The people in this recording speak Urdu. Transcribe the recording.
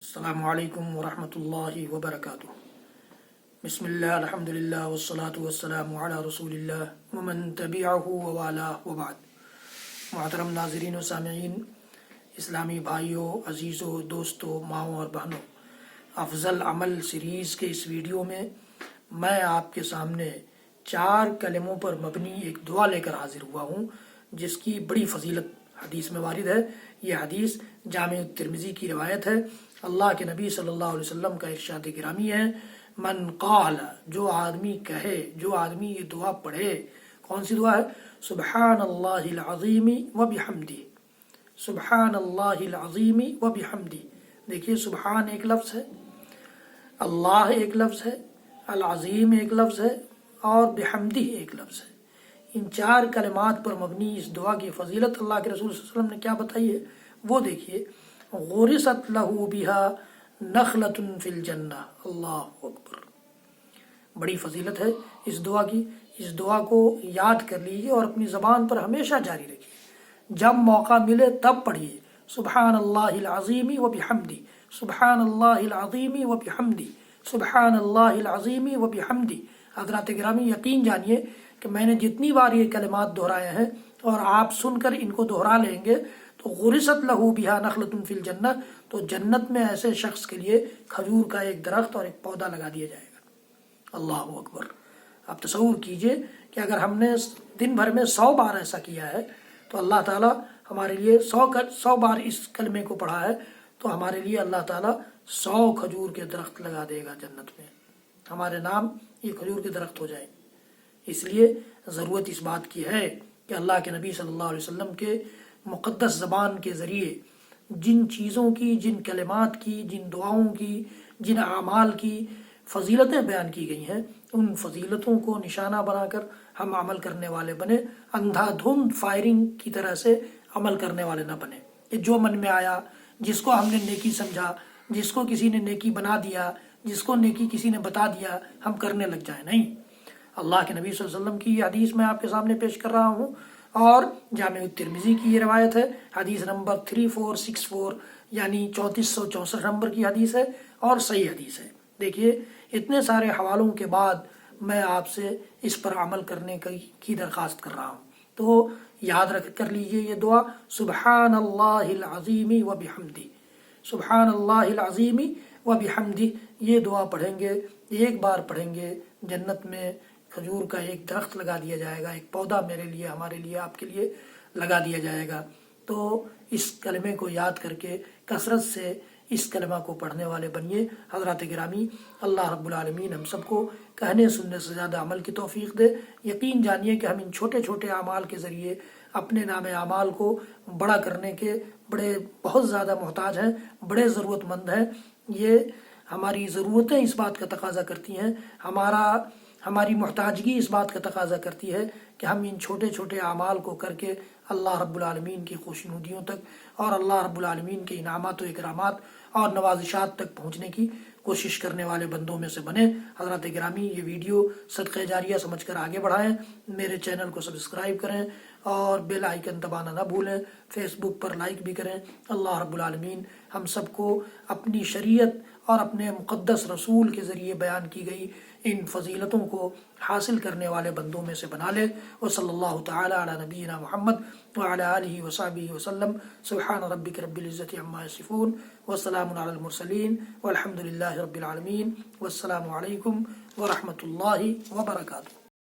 السلام علیکم ورحمۃ اللہ وبرکاتہ۔ بسم اللہ الحمدللہ والصلاة والسلام علی رسول اللہ ومن تبعہ ووالاہ وبعد۔ محترم ناظرین و سامعین، اسلامی بھائیوں، عزیزوں، دوستوں، ماؤں اور بہنوں، افضل عمل سیریز کے اس ویڈیو میں میں آپ کے سامنے 4 کلموں پر مبنی ایک دعا لے کر حاضر ہوا ہوں، جس کی بڑی فضیلت حدیث میں وارد ہے۔ یہ حدیث جامع ترمذی کی روایت ہے۔ اللہ کے نبی صلی اللہ علیہ وسلم کا ارشاد گرامی ہے، من قال، جو آدمی کہے، جو آدمی یہ دعا پڑھے۔ کون سی دعا ہے؟ سبحان اللہ العظیم و بحمدہ، سبحان اللہ العظیم و بحمدہ۔ دیکھیے، سبحان ایک لفظ ہے، اللہ ایک لفظ ہے، العظیم ایک لفظ ہے، اور بحمدہ ایک لفظ ہے۔ ان 4 کلمات پر مبنی اس دعا کی فضیلت اللہ کے رسول صلی اللہ علیہ وسلم نے کیا بتائی ہے، وہ دیکھیے۔ غرست لہ بہا نخلۃ فی الجنہ، اللہ اکبر۔ بڑی فضیلت ہے اس دعا کی۔ اس دعا کو یاد کر لیجیے اور اپنی زبان پر ہمیشہ جاری رکھیے۔ جب موقع ملے تب پڑھیے، سبحان اللہ العظیم و بحمدہ، سبحان اللہ العظیم و بحمدہ، سبحان اللہ العظیم و بحمدہ۔ حضرات گرامی، یقین جانیے کہ میں نے جتنی بار یہ کلمات دہرائے ہیں اور آپ سن کر ان کو دہرا لیں گے تو غرست لہو بہا نخلۃ فی الجنہ، تو جنت میں ایسے شخص کے لیے کھجور کا ایک درخت اور ایک پودا لگا دیا جائے گا۔ اللہ اکبر۔ آپ تصور کیجئے کہ اگر ہم نے دن بھر میں 100 بار ایسا کیا ہے تو اللہ تعالیٰ ہمارے لیے 100 بار اس کلمے کو پڑھا ہے تو ہمارے لیے اللہ تعالیٰ 100 کھجور کے درخت لگا دے گا جنت میں۔ ہمارے نام یہ کھجور کے درخت ہو جائیں۔ اس لیے ضرورت اس بات کی ہے کہ اللہ کے نبی صلی اللہ علیہ وسلم کے مقدس زبان کے ذریعے جن چیزوں کی، جن کلمات کی، جن دعاؤں کی، جن اعمال کی فضیلتیں بیان کی گئی ہیں، ان فضیلتوں کو نشانہ بنا کر ہم عمل کرنے والے بنے، اندھا دھند فائرنگ کی طرح سے عمل کرنے والے نہ بنے کہ جو من میں آیا، جس کو ہم نے نیکی سمجھا، جس کو کسی نے نیکی بنا دیا، جس کو نیکی کسی نے بتا دیا، ہم کرنے لگ جائیں۔ نہیں، اللہ کے نبی صلی اللہ علیہ وسلم کی یہ حدیث میں آپ کے سامنے پیش کر رہا ہوں، اور جامع ترمذی کی یہ روایت ہے، حدیث نمبر 3464، یعنی 3464 نمبر کی حدیث ہے اور صحیح حدیث ہے۔ دیکھیے، اتنے سارے حوالوں کے بعد میں آپ سے اس پر عمل کرنے کی درخواست کر رہا ہوں، تو یاد رکھ کر لیجئے یہ دعا، سبحان اللہ العظیم و بحمدہ، سبحان اللہ العظیم و بحمدہ۔ یہ دعا پڑھیں گے، ایک بار پڑھیں گے، جنت میں کھجور کا ایک درخت لگا دیا جائے گا، ایک پودا میرے لیے، ہمارے لیے، آپ کے لیے لگا دیا جائے گا۔ تو اس کلمے کو یاد کر کے کثرت سے اس کلمہ کو پڑھنے والے بنیے۔ حضرات گرامی، اللہ رب العالمین ہم سب کو کہنے سننے سے زیادہ عمل کی توفیق دے۔ یقین جانیے کہ ہم ان چھوٹے چھوٹے اعمال کے ذریعے اپنے نام اعمال کو بڑا کرنے کے بہت زیادہ محتاج ہیں، بڑے ضرورت مند ہیں۔ یہ ہماری ضرورتیں اس بات کا تقاضا کرتی ہیں، ہماری محتاجگی اس بات کا تقاضا کرتی ہے کہ ہم ان چھوٹے چھوٹے اعمال کو کر کے اللہ رب العالمین کی خوشنودیوں تک اور اللہ رب العالمین کے انعامات و اکرامات اور نوازشات تک پہنچنے کی کوشش کرنے والے بندوں میں سے بنے۔ حضرات گرامی، یہ ویڈیو صدقہ جاریہ سمجھ کر آگے بڑھائیں، میرے چینل کو سبسکرائب کریں اور بیل آئیکن دبانا نہ بھولیں، فیس بک پر لائک بھی کریں۔ اللہ رب العالمین ہم سب کو اپنی شریعت اور اپنے مقدس رسول کے ذریعے بیان کی گئی ان فضیلتوں کو حاصل کرنے والے بندوں میں سے بنا لے۔ وصلی اللہ تعالی علی نبینا محمد وعلی آلہ وصحبہ وسلم۔ سبحان ربک رب العزت عما یصفون وسلام علی المرسلین والحمد للہ رب العالمین، والسلام علیکم ورحمۃ اللہ وبرکاتہ۔